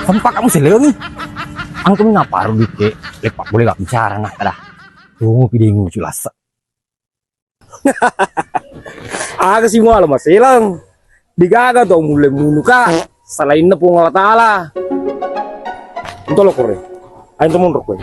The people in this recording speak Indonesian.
Sempak kamu seleungi. Angkum ngapa rugi ke? Lepak boleh gak bicara nah dah. Tunggu pidingu culasa. Aga sih mau mas hilang. Digaga tuh mulai munuka. Selain nepung Allah Taala. Untuk lo kore. Ayo temen rokok.